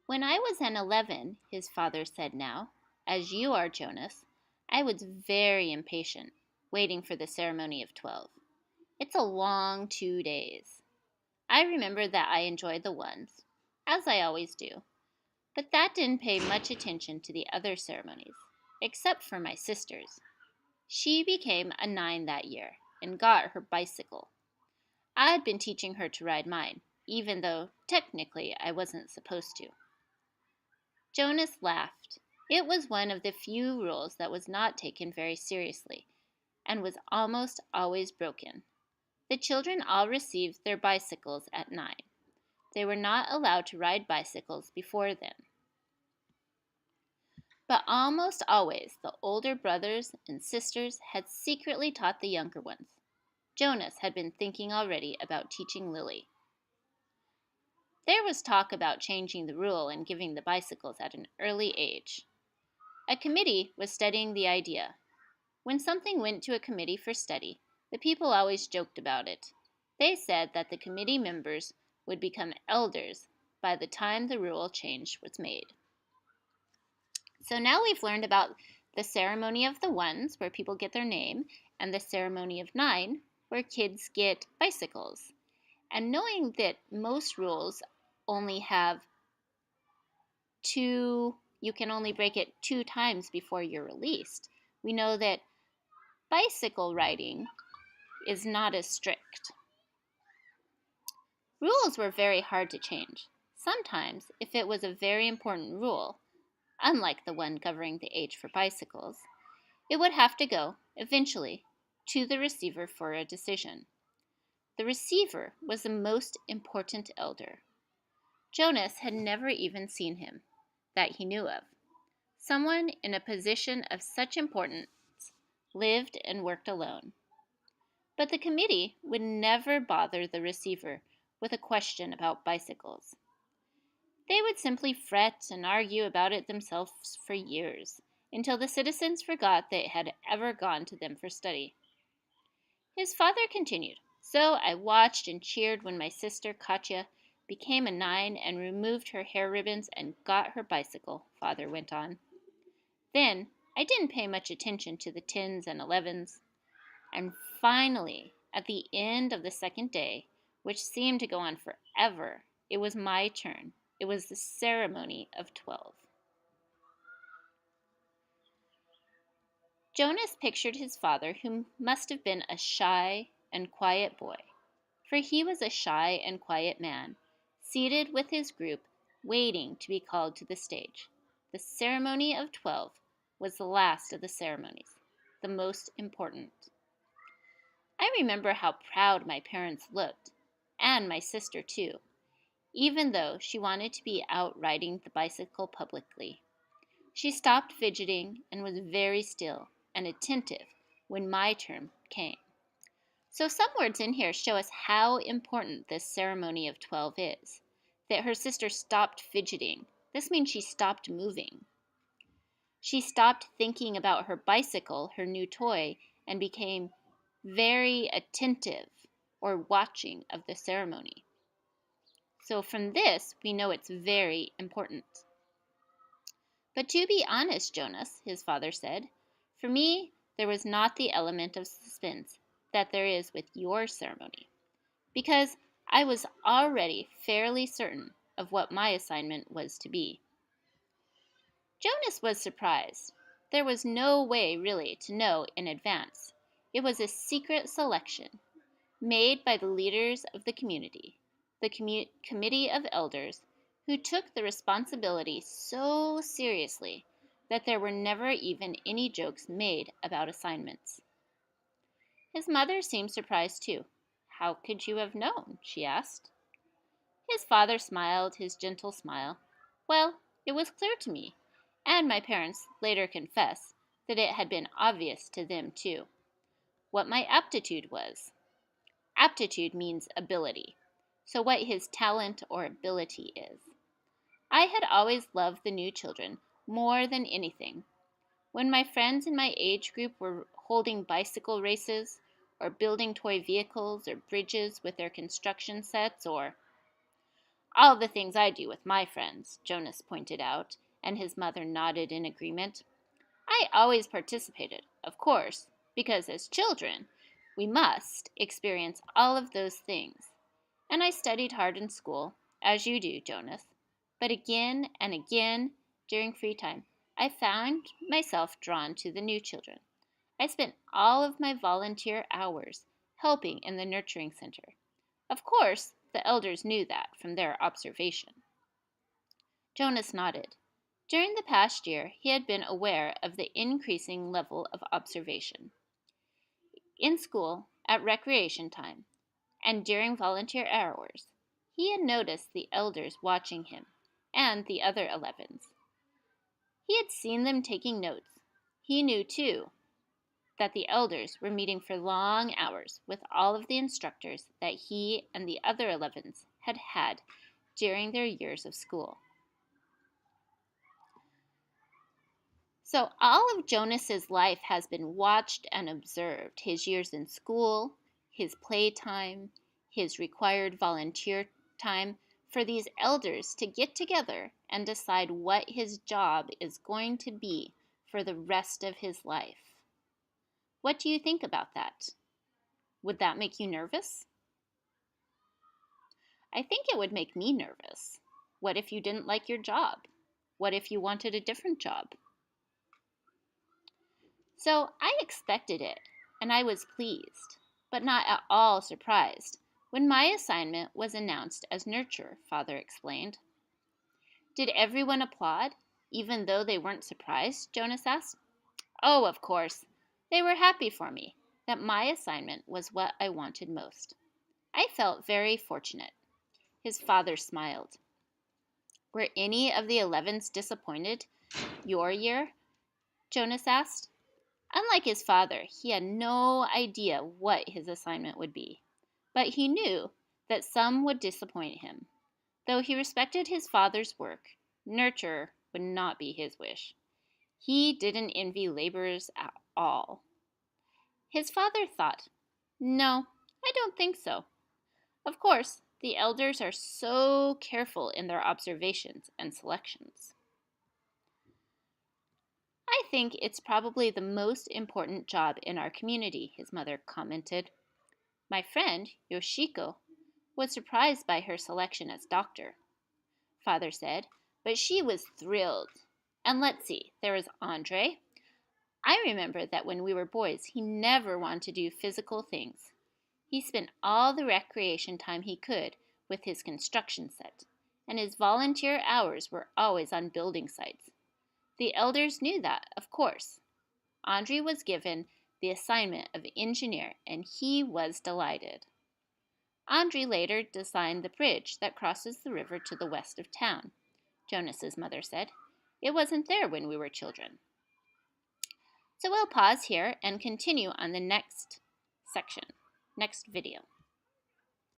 When I was an 11, his father said now, as you are, Jonas, I was very impatient, waiting for the ceremony of 12. It's a long 2 days. I remember that I enjoyed the ones, as I always do, but that didn't pay much attention to the other ceremonies, except for my sister's. She became a 9 that year and got her bicycle. I'd been teaching her to ride mine, even though technically I wasn't supposed to. Jonas laughed. It was one of the few rules that was not taken very seriously, and was almost always broken. The children all received their bicycles at 9. They were not allowed to ride bicycles before then. But almost always the older brothers and sisters had secretly taught the younger ones. Jonas had been thinking already about teaching Lily. There was talk about changing the rule and giving the bicycles at an early age. A committee was studying the idea. When something went to a committee for study, the people always joked about it. They said that the committee members would become elders by the time the rule change was made. So now we've learned about the ceremony of the ones, where people get their name, and the ceremony of 9, where kids get bicycles. And knowing that most rules only have you can only break it 2 times before you're released, we know that bicycle riding is not as strict. Rules were very hard to change. Sometimes, if it was a very important rule, unlike the one governing the age for bicycles, it would have to go, eventually, to the receiver for a decision. The receiver was the most important elder. Jonas had never even seen him, that he knew of. Someone in a position of such importance lived and worked alone. But the committee would never bother the receiver with a question about bicycles. They would simply fret and argue about it themselves for years, until the citizens forgot that it had ever gone to them for study. His father continued, "So I watched and cheered when my sister Katya became a 9 and removed her hair ribbons and got her bicycle," father went on. "Then I didn't pay much attention to the 10s and 11s. And finally, at the end of the second day, which seemed to go on forever, it was my turn. It was the ceremony of 12. Jonas pictured his father, who must have been a shy and quiet boy, for he was a shy and quiet man, seated with his group, waiting to be called to the stage. The ceremony of 12 was the last of the ceremonies, the most important. I remember how proud my parents looked, and my sister too, even though she wanted to be out riding the bicycle publicly. She stopped fidgeting and was very still and attentive when my turn came. So some words in here show us how important this ceremony of 12 is. That her sister stopped fidgeting. This means she stopped moving. She stopped thinking about her bicycle, her new toy, and became very attentive or watching of the ceremony. So from this, we know it's very important. "But to be honest, Jonas," his father said, "for me there was not the element of suspense that there is with your ceremony, because I was already fairly certain of what my assignment was to be." Jonas was surprised. There was no way really to know in advance. It was a secret selection, made by the leaders of the community, the committee of elders, who took the responsibility so seriously that there were never even any jokes made about assignments. His mother seemed surprised too. "How could you have known?" she asked. His father smiled his gentle smile. "Well, it was clear to me, and my parents later confessed that it had been obvious to them too, what my aptitude was. Aptitude means ability, so what his talent or ability is. I had always loved the new children more than anything. When my friends in my age group were holding bicycle races, or building toy vehicles or bridges with their construction sets, or All the things I do with my friends, Jonas pointed out, and his mother nodded in agreement. I always participated, of course, because as children, we must experience all of those things. And I studied hard in school, as you do, Jonas. But again and again, during free time, I found myself drawn to the new children. I spent all of my volunteer hours helping in the nurturing center. Of course, the elders knew that from their observation. Jonas nodded. During the past year, he had been aware of the increasing level of observation. In school, at recreation time, and during volunteer hours, he had noticed the elders watching him and the other 11s. He had seen them taking notes. He knew, too, that the elders were meeting for long hours with all of the instructors that he and the other 11s had had during their years of school. So all of Jonas's life has been watched and observed. His years in school, his playtime, his required volunteer time for these elders to get together and decide what his job is going to be for the rest of his life. What do you think about that? Would that make you nervous? I think it would make me nervous. What if you didn't like your job? What if you wanted a different job? So I expected it, and I was pleased, but not at all surprised, when my assignment was announced as nurturer, Father explained. Did everyone applaud, even though they weren't surprised? Jonas asked. Oh, of course. They were happy for me, that my assignment was what I wanted most. I felt very fortunate. His father smiled. Were any of the 11s disappointed your year? Jonas asked. Unlike his father, he had no idea what his assignment would be, but he knew that some would disappoint him. Though he respected his father's work, nurture would not be his wish. He didn't envy laborers at all. His father thought, No, I don't think so. Of course, the elders are so careful in their observations and selections. I think it's probably the most important job in our community, his mother commented. My friend, Yoshiko, was surprised by her selection as doctor, Father said, but she was thrilled. And let's see, there was Andre. I remember that when we were boys, he never wanted to do physical things. He spent all the recreation time he could with his construction set, and his volunteer hours were always on building sites. The elders knew that, of course. Andre was given the assignment of engineer, and he was delighted. Andre later designed the bridge that crosses the river to the west of town, Jonas's mother said. It wasn't there when we were children. So we'll pause here and continue on the next section, next video.